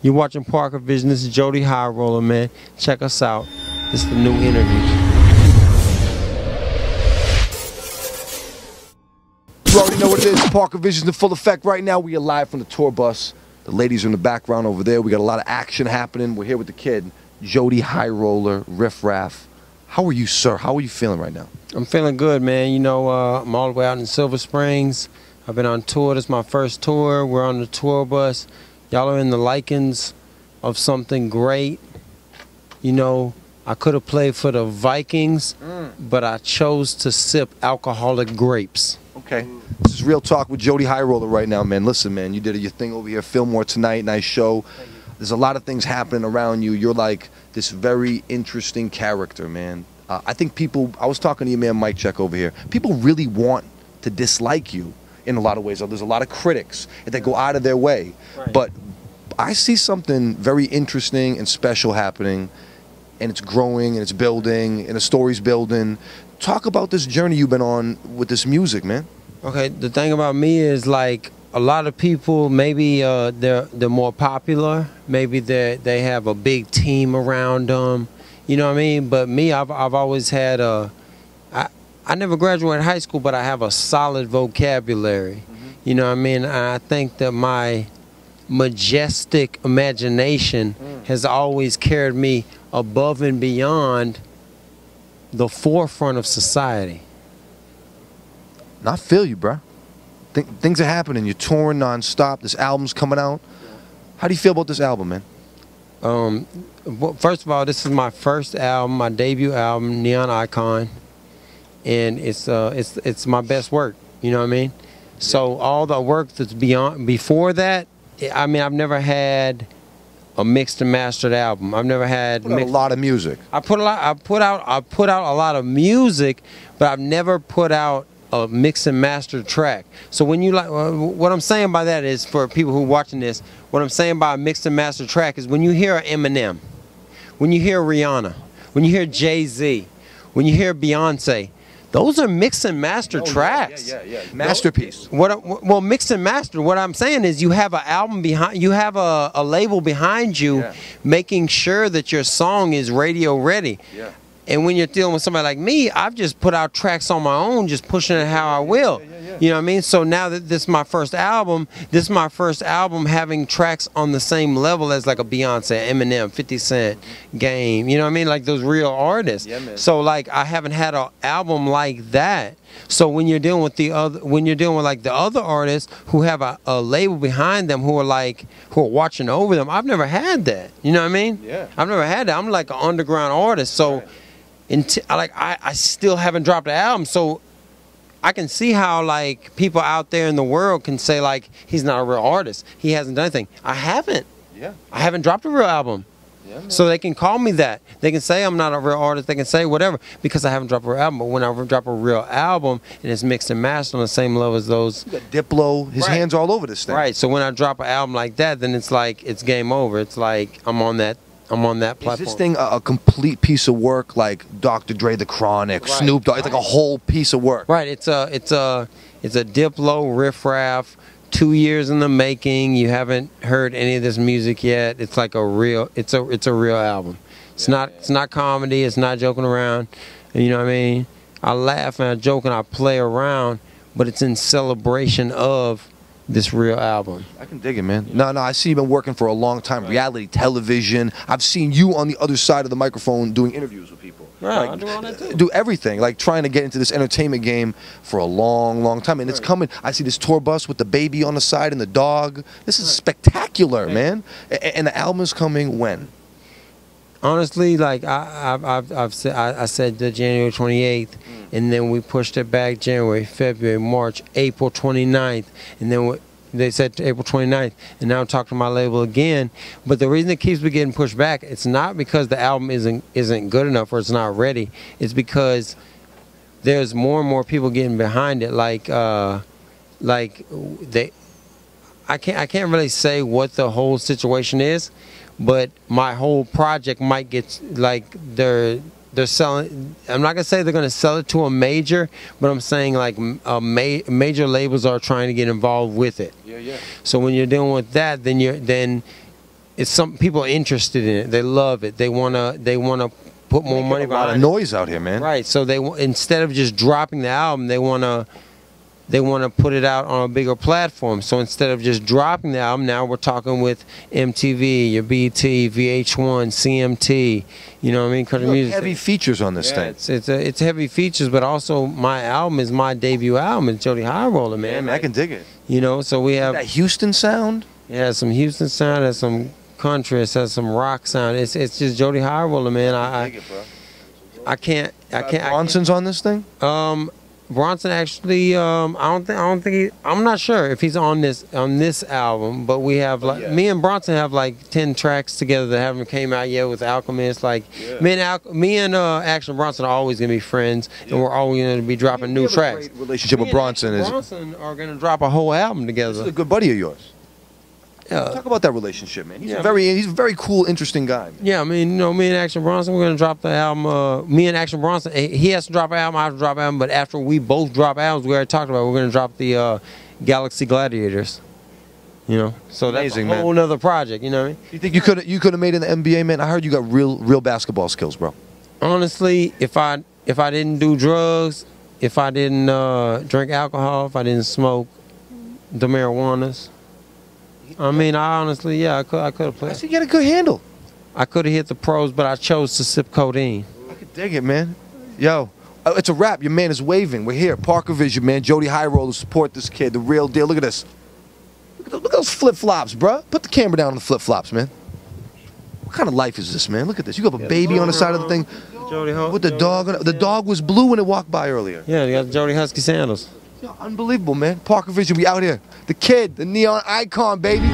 You're watching Parker Vision. This is Jody Highroller, man. Check us out. This is the new interview. You already know what it is. Parker Vision's in full effect right now. We are live from the tour bus. The ladies are in the background over there. We got a lot of action happening. We're here with the kid, Jody Highroller, Riff Raff. How are you, sir? How are you feeling right now? I'm feeling good, man. You know, I'm all the way out in Silver Springs. I've been on tour. This is my first tour. We're on the tour bus. Y'all are in the likings of something great. You know, I could have played for the Vikings, but I chose to sip alcoholic grapes. Okay. This is Real Talk with Jody Highroller right now, man. Listen, man, you did your thing over here, Fillmore tonight, nice show. There's a lot of things happening around you. You're like this very interesting character, man. I think people, I was talking to your man Mike Check over here, people really want to dislike you in a lot of ways. There's a lot of critics that go out of their way. Right. But I see something very interesting and special happening, and it's growing and it's building and the story's building. Talk about this journey you've been on with this music, man. Okay, the thing about me is, like, a lot of people, maybe they're more popular, maybe they have a big team around them, you know what I mean? But me, I've always had I never graduated high school, but I have a solid vocabulary, you know what I mean? I think that my majestic imagination has always carried me above and beyond the forefront of society. I feel you, bro. Things are happening. You're touring nonstop. This album's coming out. How do you feel about this album, man? Well, first of all, this is my first album, my debut album, Neon Icon, and it's my best work. You know what I mean? So all the work that's before that, I mean, I've never had a mixed and mastered album. I've never had a lot of music. I put out a lot of music, but I've never put out a mix and master track. So when you what I'm saying by that is, for people who are watching this, what I'm saying by a mix and master track is when you hear Eminem, when you hear Rihanna, when you hear Jay-Z, when you hear Beyonce, those are mix and master tracks. Yeah. Masterpiece. Well, mix and master, what I'm saying is you have an album behind, you have a label behind you, making sure that your song is radio ready. Yeah. And when you're dealing with somebody like me, I've just put out tracks on my own, just pushing it how I will. You know what I mean? So now that this is my first album, having tracks on the same level as like a Beyonce, Eminem, 50 Cent, Game, you know what I mean? Like those real artists. Yeah, so like I haven't had an album like that. So when you're dealing with the other artists who have a label behind them, who are watching over them, I've never had that. You know what I mean? Yeah. I've never had that. I'm like an underground artist. So I still haven't dropped an album, so I can see how like people out there in the world can say like he's not a real artist, he hasn't done anything. I haven't. Yeah. I haven't dropped a real album. Yeah, so they can call me that. They can say I'm not a real artist. They can say whatever because I haven't dropped a real album. But when I drop a real album and it's mixed and mastered on the same level as those, you got Diplo, his hands all over this thing. Right. So when I drop an album like that, then it's like it's game over. It's like I'm on that platform. Is this thing a complete piece of work, like Dr. Dre, The Chronic, Snoop Dogg? It's like a whole piece of work. Right. It's a Diplo, Riff Raff, 2 years in the making. You haven't heard any of this music yet. It's like a real. It's a real album. It's not comedy. It's not joking around. You know what I mean? I laugh and I joke and I play around, but it's in celebration of this real album. I can dig it, man. No, I see you've been working for a long time. Reality television. I've seen you on the other side of the microphone doing interviews with people. Right, I do all that too. Do everything, like trying to get into this entertainment game for a long time. And it's coming. I see this tour bus with the baby on the side and the dog. This is spectacular, man. And the album's coming when? Honestly, like I said the January 28th, and then we pushed it back January, February, March, April 29th, and then they said April 29th, and now I'm talking to my label again. But the reason it keeps getting pushed back, it's not because the album isn't good enough or it's not ready. It's because there's more and more people getting behind it. I can't really say what the whole situation is, but my whole project might get like they're selling. I'm not gonna say they're gonna sell it to a major, but I'm saying like major labels are trying to get involved with it. Yeah. So when you're dealing with that, then it's some people are interested in it. They love it. They wanna put more money behind it. A lot of noise out here, man. Right. So instead of just dropping the album, they wanna put it out on a bigger platform. So instead of just dropping the album, now we're talking with MTV, your BT, VH1, CMT. You know what I mean? Country music. Heavy features on this thing. It's heavy features, but also my album is my debut album. It's Jody Highroller, man. Yeah, man, I can dig it. You know, so we have that Houston sound. It has some Houston sound, it has some country, it has some rock sound. It's just Jody Highroller, man. I can't. Bronson's on this thing. Bronson actually, I'm not sure if he's on this album, but we have me and Bronson have like 10 tracks together that haven't came out yet with Alchemist. Like me and Action Bronson are always gonna be friends, and we're always gonna be dropping new tracks. Great relationship with Bronson is. Bronson are gonna drop a whole album together. This is a good buddy of yours. Talk about that relationship, man. He's a very cool, interesting guy. Man. Yeah, I mean, you know, me and Action Bronson, we're gonna drop the album. Me and Action Bronson, he has to drop an album, I have to drop an album. But after we both drop albums, we already talked about, we're gonna drop the Galaxy Gladiators. You know, so that's a whole nother project. You know what I mean? You think you could have made it in the NBA, man? I heard you got real basketball skills, bro. Honestly, if I didn't do drugs, if I didn't drink alcohol, if I didn't smoke the marijuanas. I mean, I honestly, yeah, I could have played. I see you got a good handle. I could have hit the pros, but I chose to sip codeine. I could dig it, man. Yo, it's a wrap. Your man is waving. We're here. Parker Vision, man. Jody Highroller, support this kid. The real deal. Look at this. Look at those flip-flops, bro. Put the camera down on the flip-flops, man. What kind of life is this, man? Look at this. You got a baby on the side of the thing. With the dog on it. The dog was blue when it walked by earlier. Yeah, you got the Jody Husky Sandals. Yo, unbelievable, man. Parker Vision, we out here. The kid, the neon icon, baby.